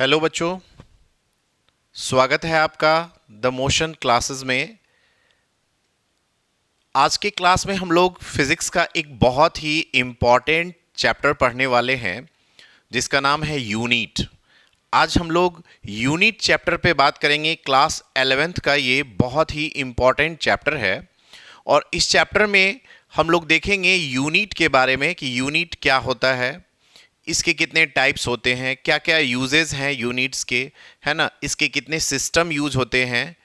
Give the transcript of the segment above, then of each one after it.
Hello बच्चों, स्वागत है आपका द मोशन क्लासेस में। आज के क्लास में हम लोग फिजिक्स का एक बहुत ही इम्पॉर्टेंट चैप्टर पढ़ने वाले हैं जिसका नाम है यूनिट। आज हम लोग यूनिट चैप्टर पे बात करेंगे। क्लास 11th का ये बहुत ही इम्पॉर्टेंट चैप्टर है और इस चैप्टर में हम लोग देखेंगे यूनिट के बारे में कि यूनिट क्या होता है, इसके कितने टाइप्स होते हैं, क्या क्या यूजेस हैं यूनिट्स के, है ना, इसके कितने सिस्टम यूज होते हैं।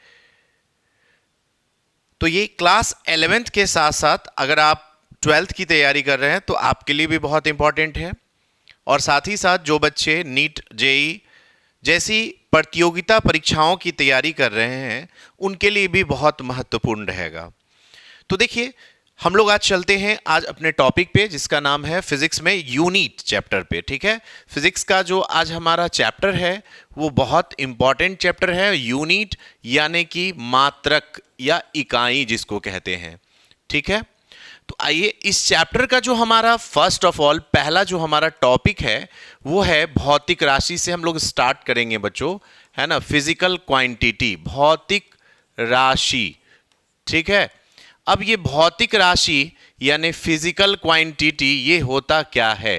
तो ये क्लास 11th के साथ साथ अगर आप 12th की तैयारी कर रहे हैं तो आपके लिए भी बहुत इंपॉर्टेंट है और साथ ही साथ जो बच्चे नीट जेई जैसी प्रतियोगिता परीक्षाओं की तैयारी कर रहे हैं उनके लिए भी बहुत महत्वपूर्ण रहेगा। तो देखिए, हम लोग आज चलते हैं आज अपने टॉपिक पे जिसका नाम है फिजिक्स में यूनिट चैप्टर पे। ठीक है, फिजिक्स का जो आज हमारा चैप्टर है वो बहुत इंपॉर्टेंट चैप्टर है, यूनिट यानी कि मात्रक या इकाई जिसको कहते हैं। ठीक है, तो आइए इस चैप्टर का जो हमारा फर्स्ट ऑफ ऑल पहला जो हमारा टॉपिक है वो है भौतिक राशि से हम लोग स्टार्ट करेंगे बच्चों, है ना। फिजिकल क्वांटिटी, भौतिक राशि। ठीक है, अब ये भौतिक राशि यानी फिजिकल क्वांटिटी ये होता क्या है,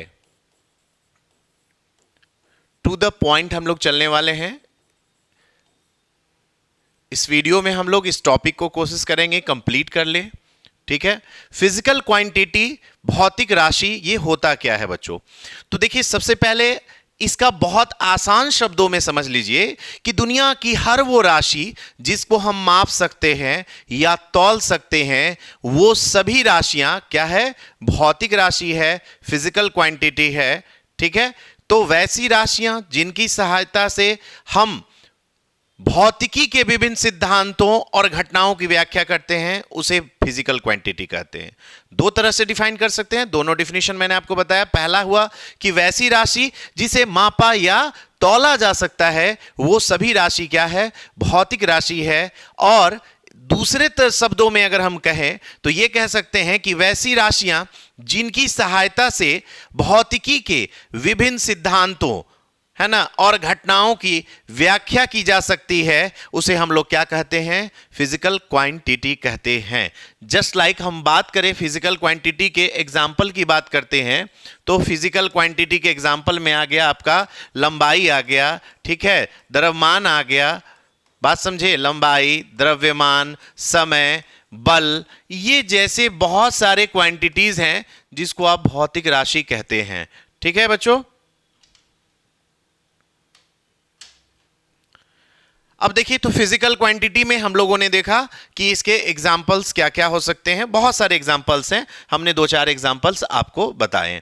टू द पॉइंट हम लोग चलने वाले हैं। इस वीडियो में हम लोग इस टॉपिक को कोशिश करेंगे कंप्लीट कर ले। ठीक है, फिजिकल क्वांटिटी, भौतिक राशि ये होता क्या है बच्चों। तो देखिए, सबसे पहले इसका बहुत आसान शब्दों में समझ लीजिए कि दुनिया की हर वो राशि जिसको हम माप सकते हैं या तौल सकते हैं वो सभी राशियां क्या है, भौतिक राशि है, फिजिकल क्वांटिटी है। ठीक है, तो वैसी राशियां जिनकी सहायता से हम भौतिकी के विभिन्न सिद्धांतों और घटनाओं की व्याख्या करते हैं उसे फिजिकल क्वांटिटी कहते हैं। दो तरह से डिफाइन कर सकते हैं, दोनों डिफिनेशन मैंने आपको बताया। पहला हुआ कि वैसी राशि जिसे मापा या तौला जा सकता है वो सभी राशि क्या है, भौतिक राशि है। और दूसरे शब्दों में अगर हम कहें तो ये कह सकते हैं कि वैसी राशियां जिनकी सहायता से भौतिकी के विभिन्न सिद्धांतों, है ना, और घटनाओं की व्याख्या की जा सकती है उसे हम लोग क्या कहते हैं, फिजिकल क्वांटिटी कहते हैं। जस्ट लाइक हम बात करें फिजिकल क्वांटिटी के एग्जाम्पल की बात करते हैं तो फिजिकल क्वांटिटी के एग्जाम्पल में आ गया आपका लंबाई आ गया, ठीक है, द्रव्यमान आ गया, बात समझे, लंबाई, द्रव्यमान, समय, बल, ये जैसे बहुत सारे क्वांटिटीज हैं जिसको आप भौतिक राशि कहते हैं। ठीक है बच्चों, अब देखिए, तो फिजिकल क्वांटिटी में हम लोगों ने देखा कि इसके एग्जाम्पल्स क्या क्या हो सकते हैं। बहुत सारे एग्जाम्पल्स हैं, हमने दो चार एग्जाम्पल्स आपको बताए।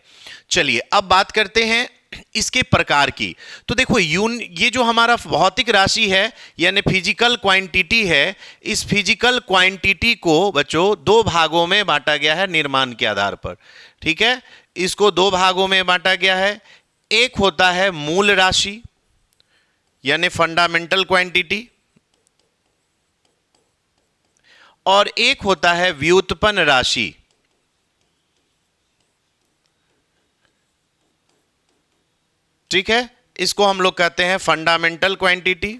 चलिए अब बात करते हैं इसके प्रकार की। तो देखो, ये जो हमारा भौतिक राशि है यानी फिजिकल क्वांटिटी है, इस फिजिकल क्वांटिटी को बच्चों दो भागों में बांटा गया है निर्माण के आधार पर। ठीक है, इसको दो भागों में बांटा गया है। एक होता है मूल राशि यानी फंडामेंटल क्वांटिटी और एक होता है व्युत्पन्न राशि। ठीक है, इसको हम लोग कहते हैं फंडामेंटल क्वांटिटी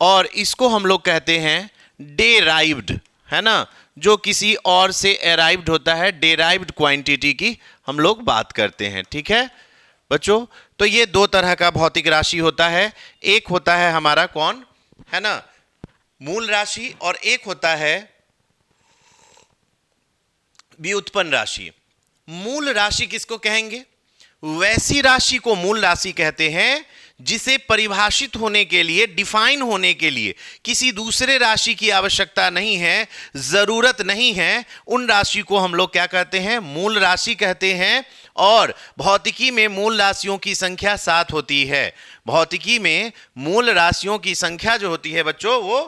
और इसको हम लोग कहते हैं डेराइव्ड, है ना, जो किसी और से एराइव्ड होता है, डेराइव्ड क्वांटिटी की हम लोग बात करते हैं। ठीक है बच्चों, तो ये दो तरह का भौतिक राशि होता है। एक होता है हमारा कौन, है ना, मूल राशि, और एक होता है व्युत्पन्न राशि। मूल राशि किसको कहेंगे, वैसी राशि को मूल राशि कहते हैं जिसे परिभाषित होने के लिए, डिफाइन होने के लिए किसी दूसरे राशि की आवश्यकता नहीं है, जरूरत नहीं है। उन राशि को हम लोग क्या कहते हैं, मूल राशि कहते हैं। और भौतिकी में मूल राशियों की संख्या 7 होती है। भौतिकी में मूल राशियों की संख्या जो होती है बच्चों वो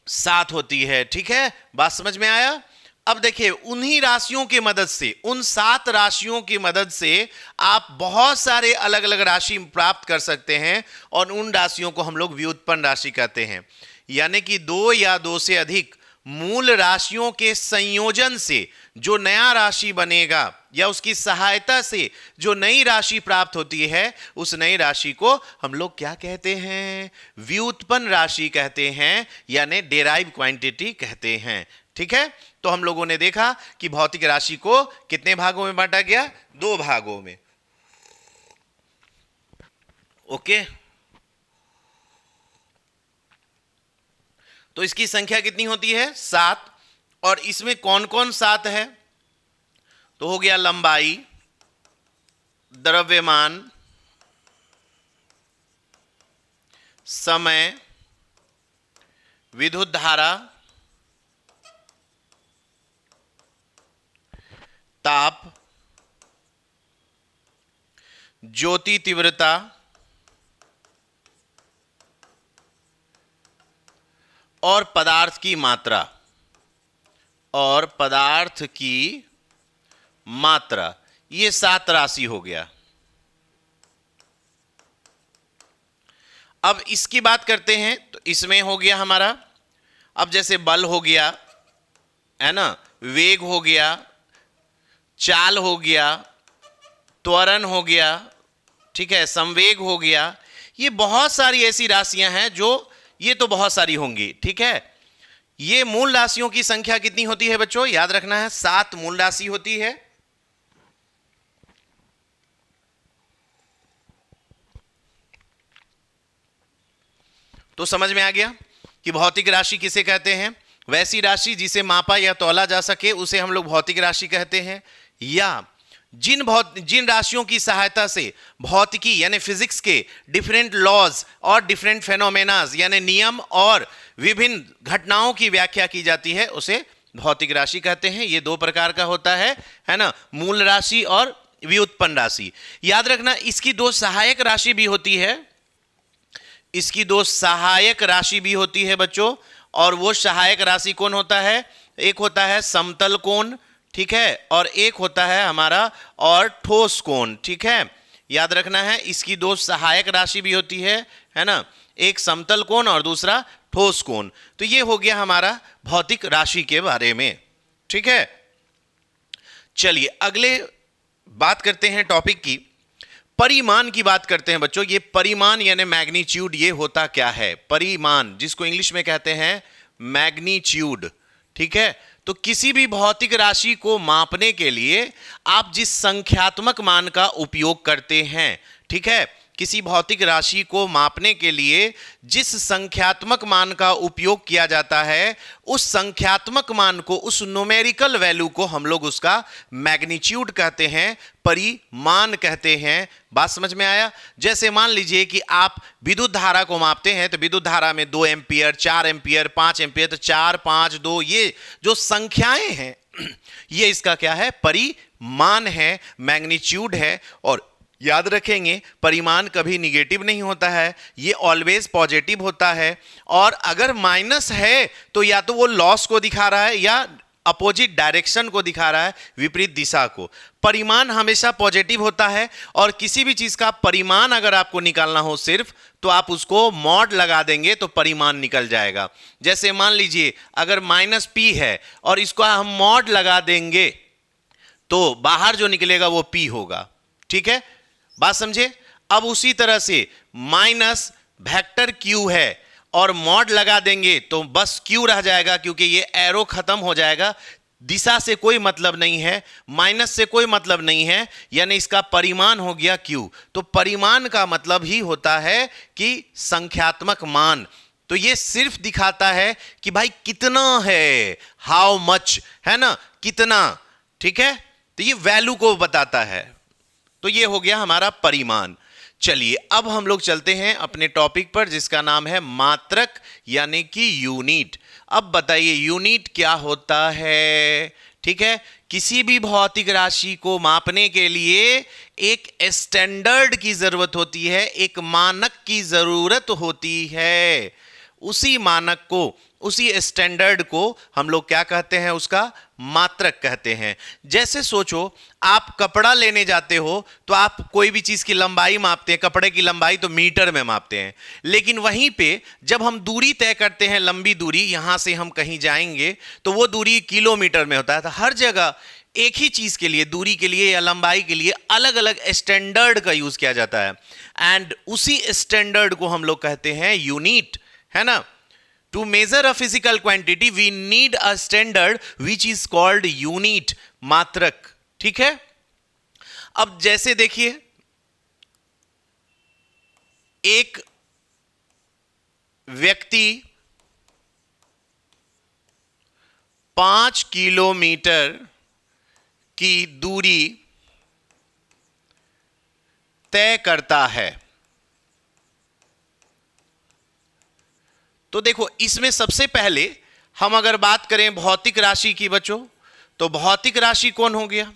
7 होती है। ठीक है, बात समझ में आया। अब देखिए, उन्हीं राशियों की मदद से, उन 7 राशियों की मदद से आप बहुत सारे अलग अलग राशि प्राप्त कर सकते हैं और उन राशियों को हम लोग व्युत्पन्न राशि कहते हैं। यानी कि दो या दो से अधिक मूल राशियों के संयोजन से जो नया राशि बनेगा या उसकी सहायता से जो नई राशि प्राप्त होती है, उस नई राशि को हम लोग क्या कहते हैं? व्युत्पन्न राशि कहते हैं, यानी डेराइव क्वांटिटी कहते हैं। ठीक है, तो हम लोगों ने देखा कि भौतिक राशि को कितने भागों में बांटा गया? 2 भागों में। ओके, तो इसकी संख्या कितनी होती है? 7। और इसमें कौन कौन 7 है? तो हो गया लंबाई, द्रव्यमान, समय, विद्युत धारा, ताप, ज्योति तीव्रता और पदार्थ की मात्रा। और पदार्थ की मात्रा, ये 7 राशि हो गया। अब इसकी बात करते हैं, तो इसमें हो गया हमारा, अब जैसे बल हो गया, है ना, वेग हो गया, चाल हो गया, त्वरण हो गया, ठीक है, संवेग हो गया, ये बहुत सारी ऐसी राशियां हैं जो, ये तो बहुत सारी होंगी। ठीक है, ये मूल राशियों की संख्या कितनी होती है बच्चों? याद रखना है, 7 मूल राशि होती है। तो समझ में आ गया कि भौतिक राशि किसे कहते हैं? वैसी राशि जिसे मापा या तौला जा सके उसे हम लोग भौतिक राशि कहते हैं। या जिन राशियों की सहायता से भौतिकी यानी फिजिक्स के डिफरेंट लॉज और डिफरेंट फेनोमेनाज यानी नियम और विभिन्न घटनाओं की व्याख्या की जाती है, उसे भौतिक राशि कहते हैं। ये 2 प्रकार का होता है ना, मूल राशि और व्युत्पन्न राशि। याद रखना, इसकी 2 सहायक राशि भी होती है, इसकी 2 सहायक राशि भी होती है बच्चों। और वो सहायक राशि कौन होता है? एक होता है समतल कोण, ठीक है, और एक होता है हमारा और ठोस कोण। ठीक है, याद रखना है, इसकी 2 सहायक राशि भी होती है ना, एक समतल कोण और दूसरा ठोस कोण। तो ये हो गया हमारा भौतिक राशि के बारे में। ठीक है, चलिए अगले बात करते हैं टॉपिक की, परिमाण की बात करते हैं बच्चों। ये परिमाण यानी मैग्नीट्यूड, ये होता क्या है? परिमाण, जिसको इंग्लिश में कहते हैं मैग्नीट्यूड। ठीक है, तो किसी भी भौतिक राशि को मापने के लिए आप जिस संख्यात्मक मान का उपयोग करते हैं, ठीक है, किसी भौतिक राशि को मापने के लिए जिस संख्यात्मक मान का उपयोग किया जाता है, उस संख्यात्मक मान को, उस न्यूमेरिकल वैल्यू को हम लोग उसका मैग्नीट्यूड कहते हैं, परिमाण कहते हैं। बात समझ में आया? जैसे मान लीजिए कि आप विद्युत धारा को मापते हैं, तो विद्युत धारा में 2 एम्पियर, 4 एम्पियर, 5 एम्पियर, तो 4, 5, 2, ये जो संख्याएं हैं ये इसका क्या है? परिमाण है, मैग्नीट्यूड है। और याद रखेंगे, परिमाण कभी निगेटिव नहीं होता है, ये ऑलवेज पॉजिटिव होता है। और अगर माइनस है तो या तो वो लॉस को दिखा रहा है या अपोजिट डायरेक्शन को दिखा रहा है, विपरीत दिशा को। परिमाण हमेशा पॉजिटिव होता है। और किसी भी चीज का परिमाण अगर आपको निकालना हो सिर्फ, तो आप उसको मॉड लगा देंगे तो परिमाण निकल जाएगा। जैसे मान लीजिए अगर -p है और इसको हम मॉड लगा देंगे तो बाहर जो निकलेगा वो p होगा। ठीक है, बात समझे? अब उसी तरह से माइनस वेक्टर q है और मॉड लगा देंगे तो बस q रह जाएगा, क्योंकि ये एरो खत्म हो जाएगा, दिशा से कोई मतलब नहीं है, माइनस से कोई मतलब नहीं है, यानी इसका परिमाण हो गया q। तो परिमाण का मतलब ही होता है कि संख्यात्मक मान। तो ये सिर्फ दिखाता है कि भाई कितना है, हाउ मच, है ना, कितना। ठीक है, तो ये वैल्यू को बताता है। तो ये हो गया हमारा परिमाण। चलिए अब हम लोग चलते हैं अपने टॉपिक पर, जिसका नाम है मात्रक यानी कि यूनिट। अब बताइए यूनिट क्या होता है? ठीक है, किसी भी भौतिक राशि को मापने के लिए एक स्टैंडर्ड की जरूरत होती है, एक मानक की जरूरत होती है। उसी मानक को, उसी स्टैंडर्ड को हम लोग क्या कहते हैं, उसका मात्रक कहते हैं। जैसे सोचो आप कपड़ा लेने जाते हो तो आप कोई भी चीज की लंबाई मापते हैं, कपड़े की लंबाई तो मीटर में मापते हैं, लेकिन वहीं पे जब हम दूरी तय करते हैं, लंबी दूरी, यहां से हम कहीं जाएंगे तो वो दूरी किलोमीटर में होता है। तो हर जगह एक ही चीज के लिए, दूरी के लिए या लंबाई के लिए अलग अलग स्टैंडर्ड का यूज किया जाता है, एंड उसी स्टैंडर्ड को हम लोग कहते हैं यूनिट, है ना। To measure a physical quantity we need a standard which is called unit, मात्रक, ठीक है। अब जैसे देखिए एक व्यक्ति 5 किलोमीटर की दूरी तय करता है, तो देखो इसमें सबसे पहले हम अगर बात करें भौतिक राशि की बच्चों, तो भौतिक राशि कौन हो गया,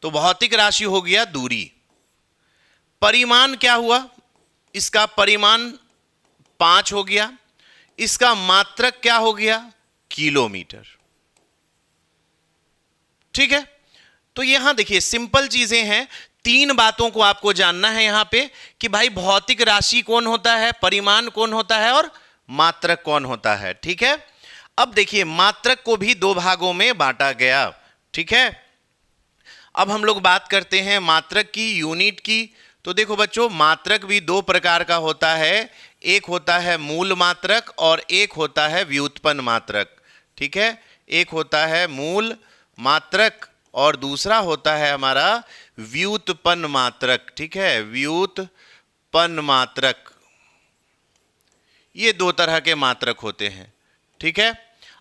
तो भौतिक राशि हो गया दूरी। परिमाण क्या हुआ, इसका परिमाण 5 हो गया, इसका मात्रक क्या हो गया, किलोमीटर, ठीक है। तो यहां देखिए सिंपल चीजें हैं, 3 बातों को आपको जानना है यहां पे कि भाई भौतिक राशि कौन होता है, परिमाण कौन होता है और मात्रक कौन होता है, ठीक है। अब देखिए मात्रक को भी 2 भागों में बांटा गया, ठीक है। अब हम लोग बात करते हैं मात्रक की, यूनिट की। तो देखो बच्चों मात्रक भी 2 प्रकार का होता है, एक होता है मूल मात्रक और एक होता है व्युत्पन्न मात्रक, ठीक है। एक होता है मूल मात्रक और दूसरा होता है हमारा व्युत्पन्न मात्रक, ठीक है, व्युत्पन्न मात्रक। ये 2 तरह के मात्रक होते हैं, ठीक है।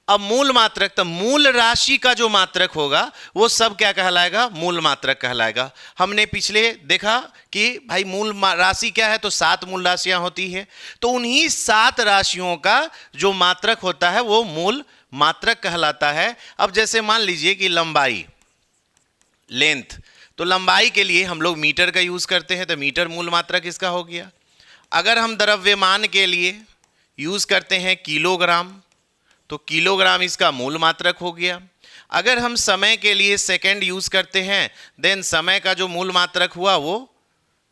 अब मूल मात्रक, तो मूल राशि का जो मात्रक होगा वो सब क्या कहलाएगा, मूल मात्रक कहलाएगा। हमने पिछले देखा कि भाई मूल राशि क्या है, तो 7 मूल राशियां होती है, तो उन्हीं 7 राशियों का जो मात्रक होता है वो मूल मात्रक कहलाता है। अब जैसे मान लीजिए कि लंबाई, लेंथ, तो लंबाई के लिए हम लोग मीटर का यूज करते हैं, तो मीटर मूल मात्रक इसका हो गया। अगर हम द्रव्यमान के लिए यूज करते हैं किलोग्राम, तो किलोग्राम इसका मूल मात्रक हो गया। अगर हम समय के लिए सेकंड यूज करते हैं, देन समय का जो मूल मात्रक हुआ वो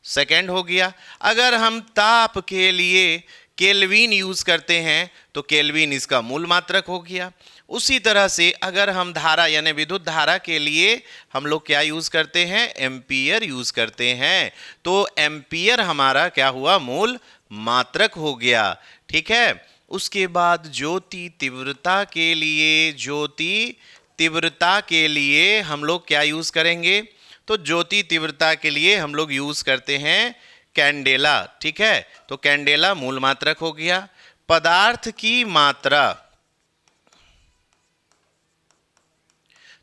सेकंड हो गया। अगर हम ताप के लिए केल्विन यूज करते हैं तो केल्विन इसका मूल मात्रक हो गया। उसी तरह से अगर हम धारा यानी विद्युत धारा के लिए हम लोग क्या यूज करते हैं, एम्पियर यूज करते हैं, तो एम्पियर हमारा क्या हुआ, मूल मात्रक हो गया, ठीक है। उसके बाद ज्योति तीव्रता के लिए, ज्योति तीव्रता के लिए हम लोग क्या यूज करेंगे, तो ज्योति तीव्रता के लिए हम लोग यूज करते हैं कैंडेला, ठीक है। तो कैंडेला मूल मात्रक हो गया। पदार्थ की मात्रा,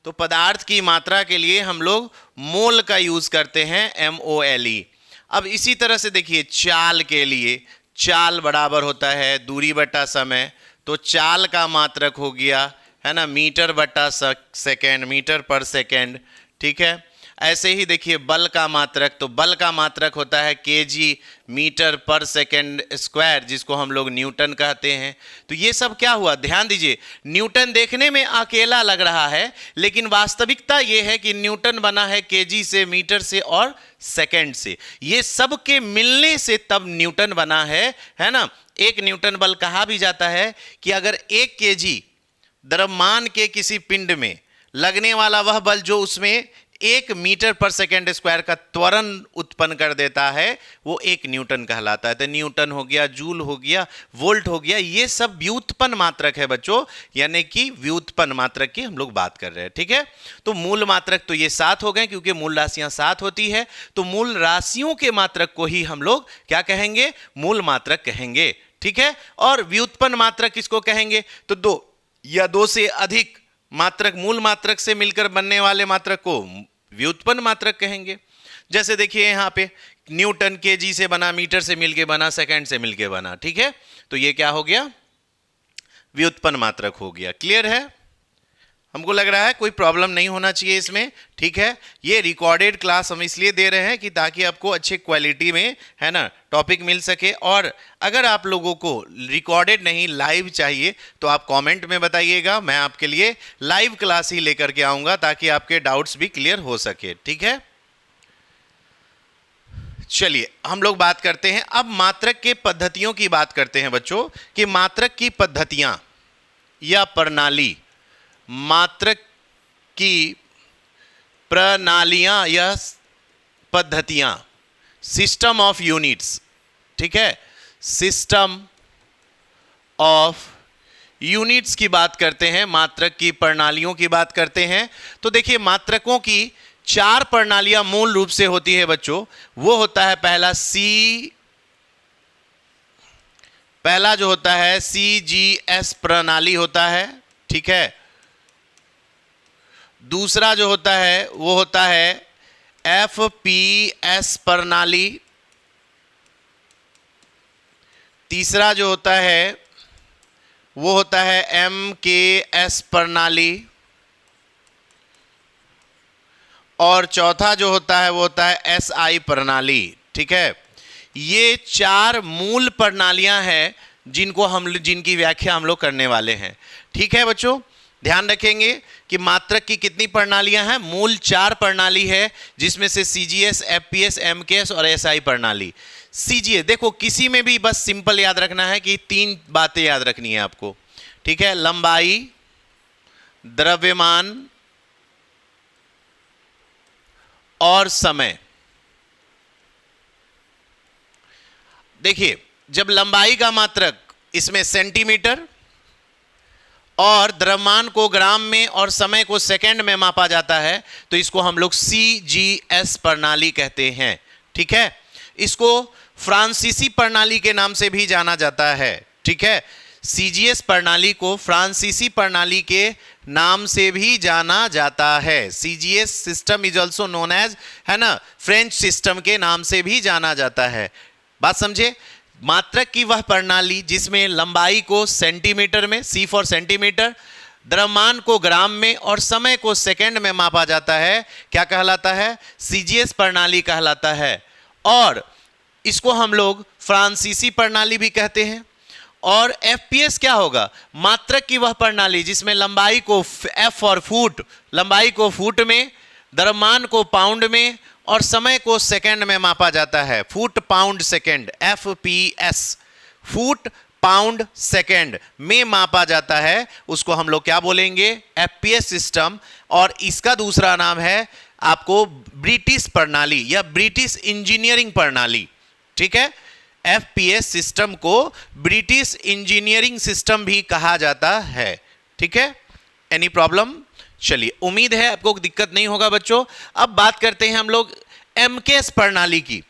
तो पदार्थ की मात्रा के लिए हम लोग मोल का यूज करते हैं, MOLE। अब इसी तरह से देखिए चाल के लिए, चाल बराबर होता है दूरी बटा समय, तो चाल का मात्रक हो गया, है ना, मीटर बटा सेकेंड, मीटर पर सेकेंड, ठीक है। ऐसे ही देखिए बल का मात्रक, तो बल का मात्रक होता है केजी मीटर पर सेकेंड स्क्वायर, जिसको हम लोग न्यूटन कहते हैं। तो ये सब क्या हुआ, ध्यान दीजिए, न्यूटन देखने में अकेला लग रहा है, लेकिन वास्तविकता ये है कि न्यूटन बना है केजी से, मीटर से और सेकेंड से। ये सब के मिलने से तब न्यूटन बना है ना। एक न्यूटन बल कहा भी जाता है कि अगर 1 केजी द्रव्यमान के किसी पिंड में लगने वाला वह बल जो उसमें 1 मीटर पर सेकेंड स्क्वायर का त्वरण उत्पन्न कर देता है, वो 1 न्यूटन कहलाता है। तो न्यूटन हो गया, जूल हो गया, वोल्ट हो गया, ये सब व्युत्पन्न मात्रक है बच्चों, यानी कि व्युत्पन्न मात्रक की हम लोग बात कर रहे हैं, ठीक है। तो मूल मात्रक तो ये 7 हो गए, क्योंकि मूल राशियां 7 होती है, तो मूल राशियों के मात्रक को ही हम लोग क्या कहेंगे, मूल मात्रक कहेंगे, ठीक है। और व्युत्पन्न मात्रक किसको कहेंगे, तो 2 या 2 से अधिक मात्रक मूल मात्रक से मिलकर बनने वाले मात्रक को व्युत्पन्न मात्रक कहेंगे। जैसे देखिए यहाँ पे न्यूटन केजी से बना, मीटर से मिलके बना, सेकंड से मिलके बना, ठीक है। तो ये क्या हो गया, व्युत्पन्न मात्रक हो गया। क्लियर है। हमको लग रहा है कोई प्रॉब्लम नहीं होना चाहिए इसमें, ठीक है। ये रिकॉर्डेड क्लास हम इसलिए दे रहे हैं कि ताकि आपको अच्छे क्वालिटी में, है ना, टॉपिक मिल सके। और अगर आप लोगों को रिकॉर्डेड नहीं लाइव चाहिए तो आप कमेंट में बताइएगा, मैं आपके लिए लाइव क्लास ही लेकर के आऊँगा ताकि आपके डाउट्स भी क्लियर हो सके, ठीक है। चलिए हम लोग बात करते हैं अब मात्रक के पद्धतियों की बात करते हैं बच्चों, कि मात्रक की पद्धतियाँ या प्रणाली, मात्रक की प्रणालियां या पद्धतियां, सिस्टम ऑफ यूनिट्स, ठीक है, सिस्टम ऑफ यूनिट्स की बात करते हैं, मात्रक की प्रणालियों की बात करते हैं। तो देखिए मात्रकों की 4 प्रणालियां मूल रूप से होती है बच्चों। वो होता है पहला जो होता है CGS प्रणाली होता है, ठीक है। दूसरा जो होता है वो होता है FPS प्रणाली। तीसरा जो होता है वो होता है MKS प्रणाली। और चौथा जो होता है वो होता है SI प्रणाली, ठीक है। ये 4 मूल प्रणालियां हैं जिनकी व्याख्या हम लोग करने वाले हैं, ठीक है बच्चों। ध्यान रखेंगे कि मात्रक की कितनी प्रणालियां हैं, मूल 4 प्रणाली है, जिसमें से CGS, FPS, MKS और SI प्रणाली। CGS देखो किसी में भी बस सिंपल याद रखना है कि 3 बातें याद रखनी है आपको, ठीक है। लंबाई, द्रव्यमान और समय। देखिए जब लंबाई का मात्रक इसमें सेंटीमीटर और द्रव्यमान को ग्राम में और समय को सेकंड में मापा जाता है तो इसको हम लोग CGS प्रणाली कहते हैं, ठीक है। इसको फ्रांसीसी प्रणाली के नाम से भी जाना जाता है, ठीक है। CGS प्रणाली को फ्रांसीसी प्रणाली के नाम से भी जाना जाता है। CGS system is also known as, है ना, फ्रेंच सिस्टम के नाम से भी जाना जाता है। बात समझे, मात्रक की वह प्रणाली जिसमें लंबाई को सेंटीमीटर में, C फॉर सेंटीमीटर, द्रव्यमान को ग्राम में और समय को सेकंड में मापा जाता है, क्या कहलाता है, CGS प्रणाली कहलाता है। और इसको हम लोग फ्रांसीसी प्रणाली भी कहते हैं। और FPS क्या होगा, मात्रक की वह प्रणाली जिसमें लंबाई को F फॉर फुट, लंबाई को फुट में, द्रव्यमान को पाउंड में और समय को सेकंड में मापा जाता है, foot pound second, FPS, foot pound second में मापा जाता है, उसको हम लोग क्या बोलेंगे, FPS सिस्टम। और इसका दूसरा नाम है आपको ब्रिटिश प्रणाली या ब्रिटिश इंजीनियरिंग प्रणाली, ठीक है। FPS सिस्टम को ब्रिटिश इंजीनियरिंग सिस्टम भी कहा जाता है, ठीक है। एनी प्रॉब्लम, चलिए उम्मीद है आपको दिक्कत नहीं होगा बच्चों। अब बात करते हैं हम लोग MKS प्रणाली की।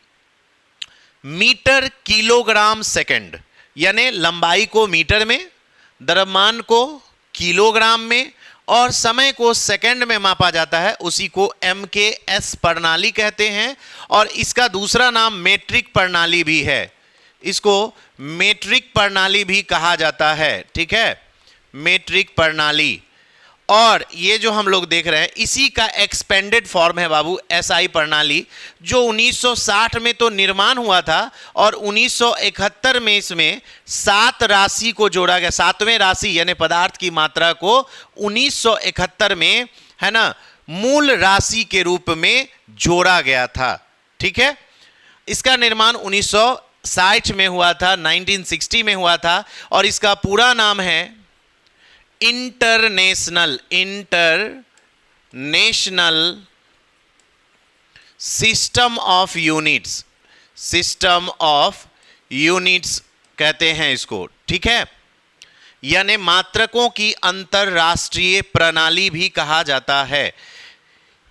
मीटर किलोग्राम सेकंड, यानी लंबाई को मीटर में, द्रव्यमान को किलोग्राम में और समय को सेकंड में मापा जाता है, उसी को MKS प्रणाली कहते हैं। और इसका दूसरा नाम मेट्रिक प्रणाली भी है, इसको मेट्रिक प्रणाली भी कहा जाता है, ठीक है, मेट्रिक प्रणाली। और ये जो हम लोग देख रहे हैं इसी का एक्सपेंडेड फॉर्म है बाबू SI प्रणाली, जो 1960 में तो निर्माण हुआ था और 1971 में इसमें 7 राशि को जोड़ा गया, 7वें राशि यानी पदार्थ की मात्रा को 1971 में, है ना, मूल राशि के रूप में जोड़ा गया था, ठीक है। इसका निर्माण 1960 में हुआ था, 1960 में हुआ था। और इसका पूरा नाम है international system of units, system of units कहते हैं इसको, ठीक है। यानी मात्रकों की अंतरराष्ट्रीय प्रणाली भी कहा जाता है।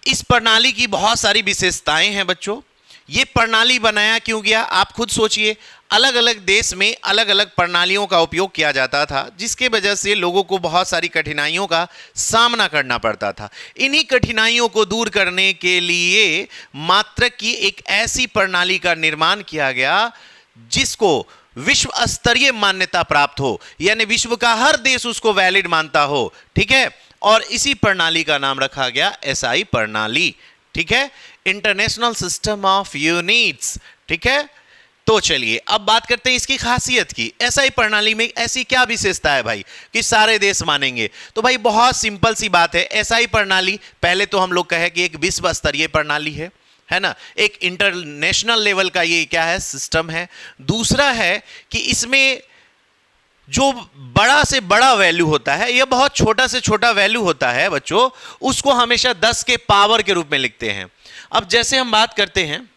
इस प्रणाली की बहुत सारी विशेषताएं हैं बच्चों। ये प्रणाली बनाया क्यों गया, आप खुद सोचिए। अलग अलग देश में अलग अलग प्रणालियों का उपयोग किया जाता था, जिसके वजह से लोगों को बहुत सारी कठिनाइयों का सामना करना पड़ता था। इन्हीं कठिनाइयों को दूर करने के लिए मात्रक की एक ऐसी प्रणाली का निर्माण किया गया जिसको विश्व स्तरीय मान्यता प्राप्त हो, यानी विश्व का हर देश उसको वैलिड मानता हो, ठीक है। और इसी प्रणाली का नाम रखा गया एसआई प्रणाली। ठीक है, इंटरनेशनल सिस्टम ऑफ यूनिट्स। ठीक है, तो चलिए अब बात करते हैं इसकी खासियत की। एसआई प्रणाली में ऐसी क्या विशेषता है भाई कि सारे देश मानेंगे? तो भाई बहुत सिंपल सी बात है, एसआई प्रणाली पहले तो हम लोग कहें कि एक विश्व स्तरीय प्रणाली है ना, एक इंटरनेशनल लेवल का ये क्या है, सिस्टम है। दूसरा है कि इसमें जो बड़ा से बड़ा वैल्यू होता है या बहुत छोटा से छोटा वैल्यू होता है बच्चों, उसको हमेशा 10 के पावर के रूप में लिखते हैं। अब जैसे हम बात करते हैं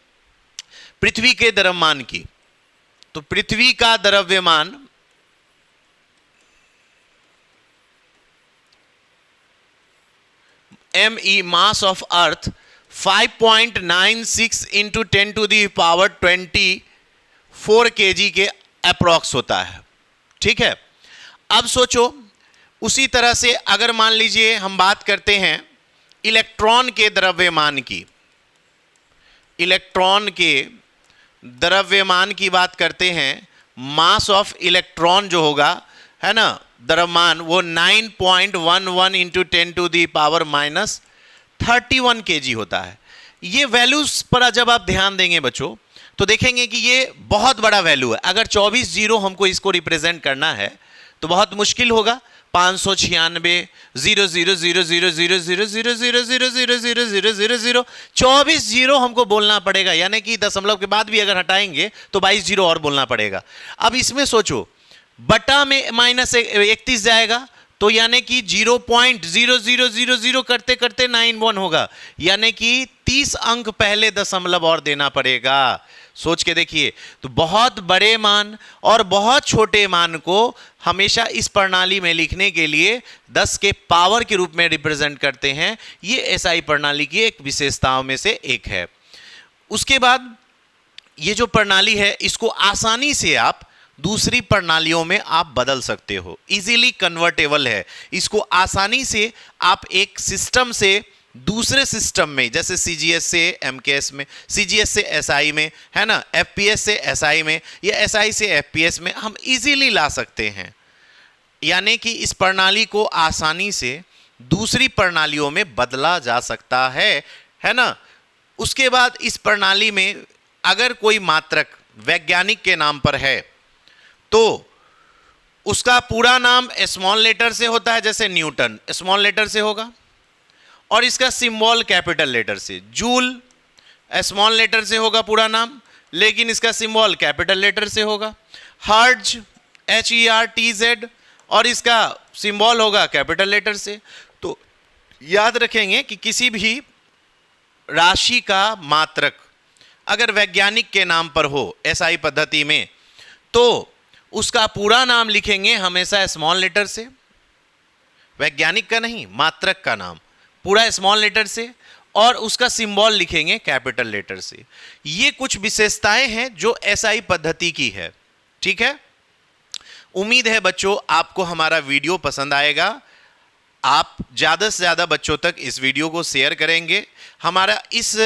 पृथ्वी के द्रव्यमान की, तो पृथ्वी का द्रव्यमान ME mass of earth 5.96 into 10 to the power 24 kg के अप्रॉक्स होता है। ठीक है, अब सोचो उसी तरह से अगर मान लीजिए हम बात करते हैं इलेक्ट्रॉन के द्रव्यमान की, इलेक्ट्रॉन के द्रव्यमान की बात करते हैं, मास ऑफ इलेक्ट्रॉन जो होगा है ना द्रव्यमान, वो 9.11 into 10 to the power -31 kg होता है। ये वैल्यूज पर जब आप ध्यान देंगे बच्चों तो देखेंगे कि ये बहुत बड़ा वैल्यू है। अगर 24 जीरो हमको इसको रिप्रेजेंट करना है तो बहुत मुश्किल होगा। 596 0 0 0 0 0 0 0 0 0 0 0 0 0 0 24 जीरो हमको बोलना पड़ेगा, यानी कि दशमलव के बाद भी अगर हटाएंगे तो 22 जीरो और बोलना पड़ेगा। अब इसमें सोचो बटा में -31 जाएगा तो यानी कि 0.0000 करते करते 91 होगा, यानी कि 30 अंक पहले दशमलव और देना पड़ेगा। सोच के देखिए, तो बहुत बड़े मान और बहुत छोटे मान को हमेशा इस प्रणाली में लिखने के लिए 10 के पावर के रूप में रिप्रेजेंट करते हैं। ये एसआई प्रणाली की एक विशेषताओं में से एक है। उसके बाद ये जो प्रणाली है इसको आसानी से आप दूसरी प्रणालियों में आप बदल सकते हो, इजीली कन्वर्टेबल है। इसको आसानी से आप एक सिस्टम से दूसरे सिस्टम में, जैसे सीजीएस से एमकेएस में, सीजीएस से एसआई में, है ना, एफपीएस से एसआई में या एसआई से एफपीएस में हम इजीली ला सकते हैं। यानी कि इस प्रणाली को आसानी से दूसरी प्रणालियों में बदला जा सकता है ना। उसके बाद इस प्रणाली में अगर कोई मात्रक वैज्ञानिक के नाम पर है तो उसका पूरा नाम स्मॉल लेटर से होता है, जैसे न्यूटन स्मॉल लेटर से होगा, और इसका सिंबल कैपिटल लेटर से। जूल स्मॉल लेटर से होगा पूरा नाम, लेकिन इसका सिंबल कैपिटल लेटर से होगा। हर्ट्ज HERTZ और इसका सिंबल होगा कैपिटल लेटर से। तो याद रखेंगे कि किसी भी राशि का मात्रक अगर वैज्ञानिक के नाम पर हो एसआई पद्धति में तो उसका पूरा नाम लिखेंगे हमेशा स्मॉल लेटर से, वैज्ञानिक का नहीं, मात्रक का नाम पूरा स्मॉल लेटर से, और उसका सिंबल लिखेंगे कैपिटल लेटर से। ये कुछ विशेषताएं हैं जो एसआई पद्धति की है। ठीक है, उम्मीद है बच्चों आपको हमारा वीडियो पसंद आएगा। आप ज़्यादा से ज़्यादा बच्चों तक इस वीडियो को शेयर करेंगे। हमारा इस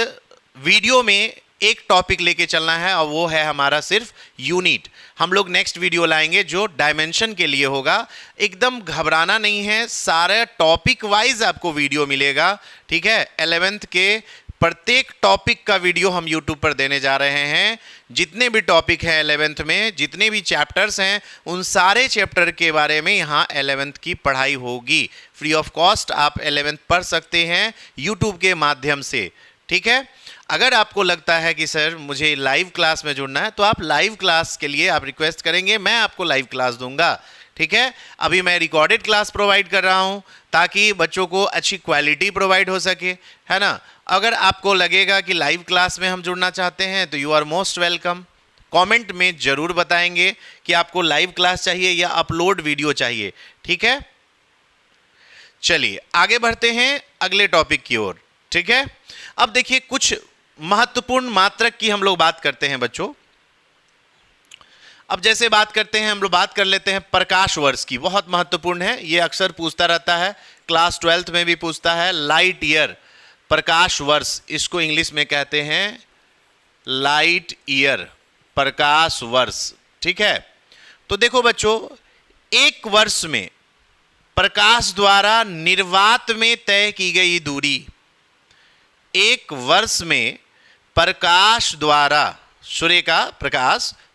वीडियो में एक टॉपिक लेके चलना है और वो है हमारा सिर्फ यूनिट। हम लोग नेक्स्ट वीडियो लाएंगे जो डायमेंशन के लिए होगा। एकदम घबराना नहीं है, सारा टॉपिक वाइज आपको वीडियो मिलेगा। ठीक है, 11th के प्रत्येक टॉपिक का वीडियो हम YouTube पर देने जा रहे हैं। जितने भी टॉपिक हैं 11th में, जितने भी चैप्टर्स हैं, उन सारे चैप्टर के बारे में यहाँ 11th की पढ़ाई होगी। फ्री ऑफ कॉस्ट आप 11th पढ़ सकते हैं YouTube के माध्यम से। ठीक है, अगर आपको लगता है कि सर मुझे लाइव क्लास में जुड़ना है तो आप लाइव क्लास के लिए आप रिक्वेस्ट करेंगे, मैं आपको लाइव क्लास दूंगा। ठीक है, अभी मैं रिकॉर्डेड क्लास प्रोवाइड कर रहा हूं ताकि बच्चों को अच्छी क्वालिटी प्रोवाइड हो सके, है ना। अगर आपको लगेगा कि लाइव क्लास में हम जुड़ना चाहते हैं तो you are most welcome. Comment में ज़रूर बताएंगे कि आपको लाइव क्लास चाहिए या अपलोड वीडियो चाहिए। ठीक है, चलिए आगे बढ़ते हैं अगले टॉपिक की ओर। ठीक है, अब देखिए कुछ महत्वपूर्ण मात्रक की हम लोग बात करते हैं बच्चों। अब जैसे बात करते हैं, हम लोग बात कर लेते हैं प्रकाश वर्ष की, बहुत महत्वपूर्ण है, ये अक्सर पूछता रहता है, क्लास 12th में भी पूछता है। लाइट ईयर, प्रकाश वर्ष, इसको इंग्लिश में कहते हैं लाइट ईयर, प्रकाश वर्ष। ठीक है, तो देखो बच्चों, एक वर्ष में प्रकाश द्वारा निर्वात में तय की गई दूरी। एक वर्ष में प्रकाश द्वारा, सूर्य का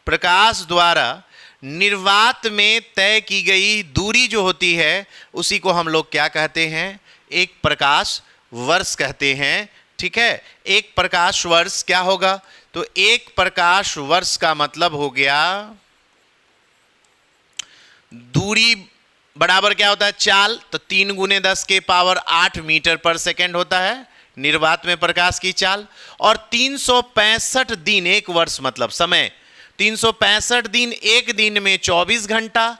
प्रकाश द्वारा निर्वात में तय की गई दूरी जो होती है उसी को हम लोग क्या कहते हैं? एक प्रकाश वर्ष कहते हैं। ठीक है, एक प्रकाश वर्ष क्या होगा? तो एक प्रकाश वर्ष का मतलब हो गया, दूरी बराबर क्या होता है? चाल। तो 3 × 10⁸ मीटर पर सेकेंड होता है निर्वात में प्रकाश की चाल। और 365 दिन, एक वर्ष मतलब समय, 365 दिन, एक दिन में 24 घंटा,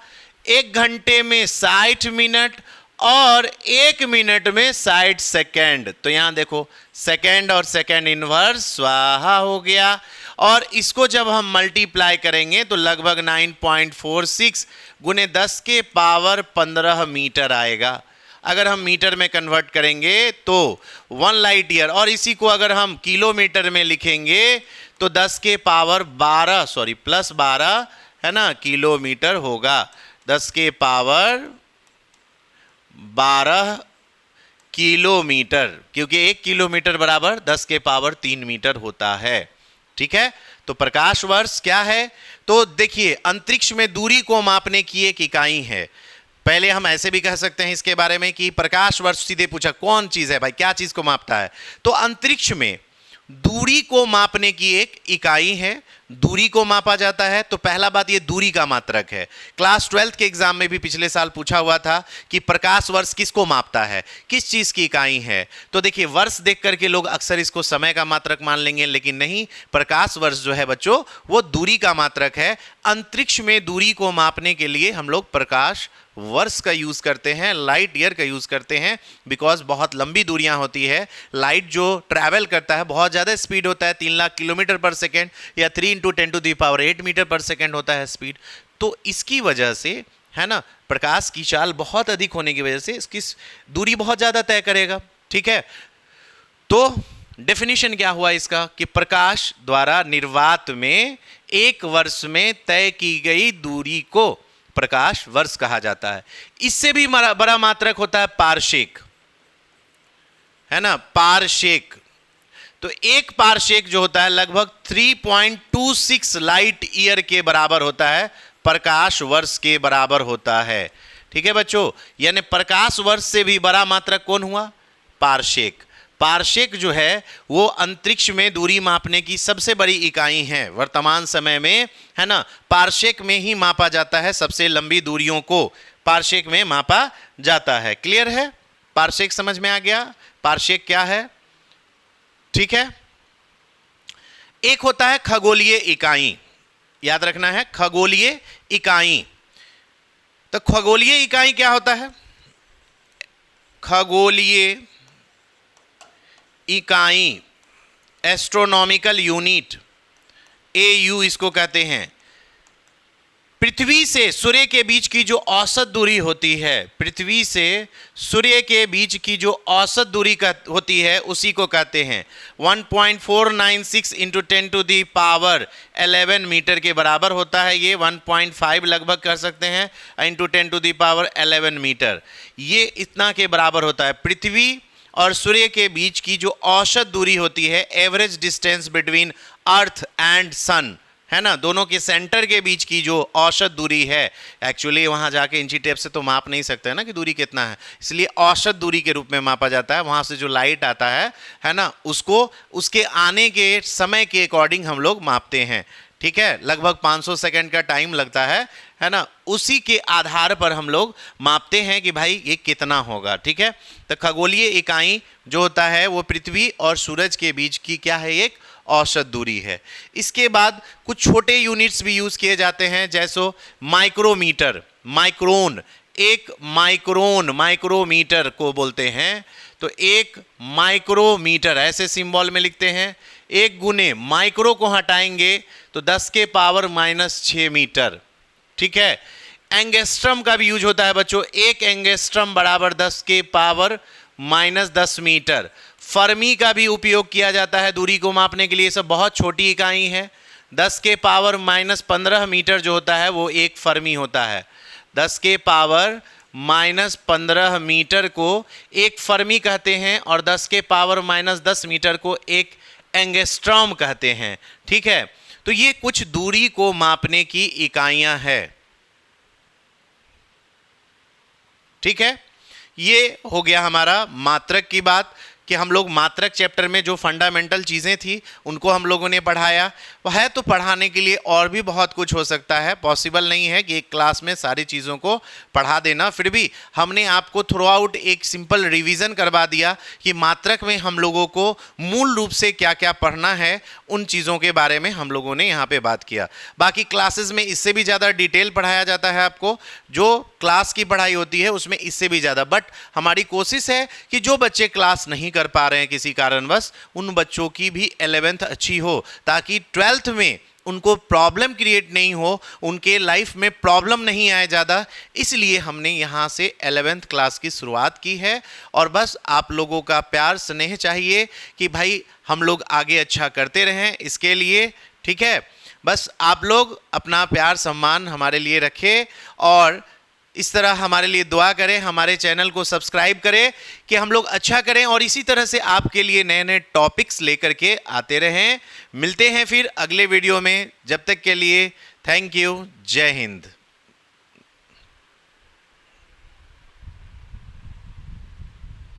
1 घंटे में 60 मिनट और 1 मिनट में 60 सेकेंड। तो यहां देखो सेकेंड और सेकेंड इनवर्स स्वाहा हो गया। और इसको जब हम मल्टीप्लाई करेंगे तो लगभग 9.46 × 10⁻15 मीटर आएगा। अगर हम मीटर में कन्वर्ट करेंगे तो 1 लाइट ईयर, और इसी को अगर हम किलोमीटर में लिखेंगे तो 10⁻12 +12 है ना किलोमीटर होगा। 10⁻12 किलोमीटर, क्योंकि 1 किलोमीटर बराबर 10⁻3 मीटर होता है। ठीक है, तो प्रकाश वर्ष क्या है? तो देखिए अंतरिक्ष में दूरी को मापने की एक इकाई है। पहले हम ऐसे भी कह सकते हैं इसके बारे में कि प्रकाश वर्ष, सीधे पूछा कौन चीज है भाई, क्या चीज को मापता है? तो अंतरिक्ष में दूरी को मापने की एक इकाई है, दूरी को मापा जाता है। तो पहला बात ये दूरी का मात्रक है। क्लास 12th के एग्जाम में भी पिछले साल पूछा हुआ था कि प्रकाश वर्ष किसको मापता है, किस चीज की इकाई है? तो देखिए वर्ष देख करके लोग अक्सर इसको समय का मात्रक मान लेंगे, लेकिन नहीं, प्रकाश वर्ष जो है बच्चों वो दूरी का मात्रक है। अंतरिक्ष में दूरी को मापने के लिए हम लोग प्रकाश वर्ष का यूज करते हैं, लाइट ईयर का यूज करते हैं, बिकॉज बहुत लंबी दूरियां होती है। लाइट जो ट्रैवल करता है बहुत ज्यादा स्पीड होता है, 3 लाख किलोमीटर पर सेकेंड या 3 × 10⁸ मीटर पर सेकेंड होता है स्पीड। तो इसकी वजह से है ना, प्रकाश की चाल बहुत अधिक होने की वजह से इसकी दूरी बहुत ज्यादा तय करेगा। ठीक है, तो डेफिनेशन क्या हुआ इसका कि प्रकाश द्वारा निर्वात में एक वर्ष में तय की गई दूरी को प्रकाश वर्ष कहा जाता है। इससे भी बड़ा मात्रक होता है पारसेक, है ना, पारसेक। तो एक पारसेक जो होता है लगभग 3.26 लाइट ईयर के बराबर होता है, प्रकाश वर्ष के बराबर होता है। ठीक है बच्चों, यानी प्रकाश वर्ष से भी बड़ा मात्रक कौन हुआ? पारसेक। पारसेक जो है वो अंतरिक्ष में दूरी मापने की सबसे बड़ी इकाई है वर्तमान समय में, है ना। पारसेक में ही मापा जाता है, सबसे लंबी दूरियों को पारसेक में मापा जाता है। क्लियर है? पारसेक समझ में आ गया? पारसेक क्या है? ठीक है, एक होता है खगोलीय इकाई, याद रखना है खगोलीय इकाई। तो खगोलीय इकाई क्या होता है? खगोलीय इकाई, एस्ट्रोनॉमिकल यूनिट, AU इसको कहते हैं। पृथ्वी से सूर्य के बीच की जो औसत दूरी होती है, पृथ्वी से सूर्य के बीच की जो औसत दूरी होती है उसी को कहते हैं 1.496 × 10⁻11 मीटर के बराबर होता है। ये 1.5 लगभग कर सकते हैं × 10⁻11 मीटर, ये इतना के बराबर होता है। पृथ्वी और सूर्य के बीच की जो औसत दूरी होती है, average distance between earth and sun, है ना, दोनों के सेंटर के बीच की जो औसत दूरी है, एक्चुअली वहां जाके इंची टेप से तो माप नहीं सकते हैं ना कि दूरी कितना है, इसलिए औसत दूरी के रूप में मापा जाता है। वहां से जो लाइट आता है ना, उसको उसके आने के समय के अकॉर्डिंग हम लोग मापते हैं। ठीक है, लगभग 500 सेकंड का टाइम लगता है ना, उसी के आधार पर हम लोग मापते हैं कि भाई ये कितना होगा। ठीक है, तो खगोलीय इकाई जो होता है वो पृथ्वी और सूरज के बीच की क्या है? एक औसत दूरी है। इसके बाद कुछ छोटे यूनिट्स भी यूज किए जाते हैं, जैसे माइक्रोमीटर, माइक्रोन, एक माइक्रोन, माइक्रोमीटर को बोलते हैं। तो एक माइक्रोमीटर ऐसे सिंबल में लिखते हैं, 1 गुने माइक्रो को हटाएंगे तो 10⁻⁻6 मीटर। ठीक है, एंगस्ट्रम का भी यूज होता है बच्चों, 1 एंगस्ट्रम बराबर 10⁻⁻10 मीटर। फर्मी का भी उपयोग किया जाता है दूरी को मापने के लिए, सब बहुत छोटी इकाई है। 10⁻⁻15 मीटर जो होता है वो 1 फर्मी होता है। 10⁻⁻15 -15 मीटर को एक फर्मी कहते हैं और 10 के पावर -10 मीटर को एक एंगस्ट्रॉम कहते हैं। ठीक है, तो ये कुछ दूरी को मापने की इकाइयां हैं। ठीक है, ये हो गया हमारा मात्रक की बात कि हम लोग मात्रक चैप्टर में जो फंडामेंटल चीज़ें थी उनको हम लोगों ने पढ़ाया। वह है तो पढ़ाने के लिए और भी बहुत कुछ हो सकता है, पॉसिबल नहीं है कि एक क्लास में सारी चीज़ों को पढ़ा देना। फिर भी हमने आपको थ्रू आउट एक सिंपल रिवीजन करवा दिया कि मात्रक में हम लोगों को मूल रूप से क्या क्या पढ़ना है, उन चीज़ों के बारे में हम लोगों ने यहाँ पे बात किया। बाकी क्लासेस में इससे भी ज़्यादा डिटेल पढ़ाया जाता है आपको, जो क्लास की पढ़ाई होती है उसमें इससे भी ज़्यादा। बट हमारी कोशिश है कि जो बच्चे क्लास नहीं कर पा रहे हैं किसी कारणवश, उन बच्चों की भी 11th अच्छी हो, ताकि 12th में उनको प्रॉब्लम क्रिएट नहीं हो, उनके लाइफ में प्रॉब्लम नहीं आए ज़्यादा। इसलिए हमने यहाँ से 11th क्लास की शुरुआत की है। और बस आप लोगों का प्यार स्नेह चाहिए कि भाई हम लोग आगे अच्छा करते रहें, इसके लिए। ठीक है, बस आप लोग अपना प्यार सम्मान हमारे लिए रखें और इस तरह हमारे लिए दुआ करें, हमारे चैनल को सब्सक्राइब करें कि हम लोग अच्छा करें और इसी तरह से आपके लिए नए नए टॉपिक्स लेकर के आते रहें। मिलते हैं फिर अगले वीडियो में, जब तक के लिए थैंक यू, जय हिंद।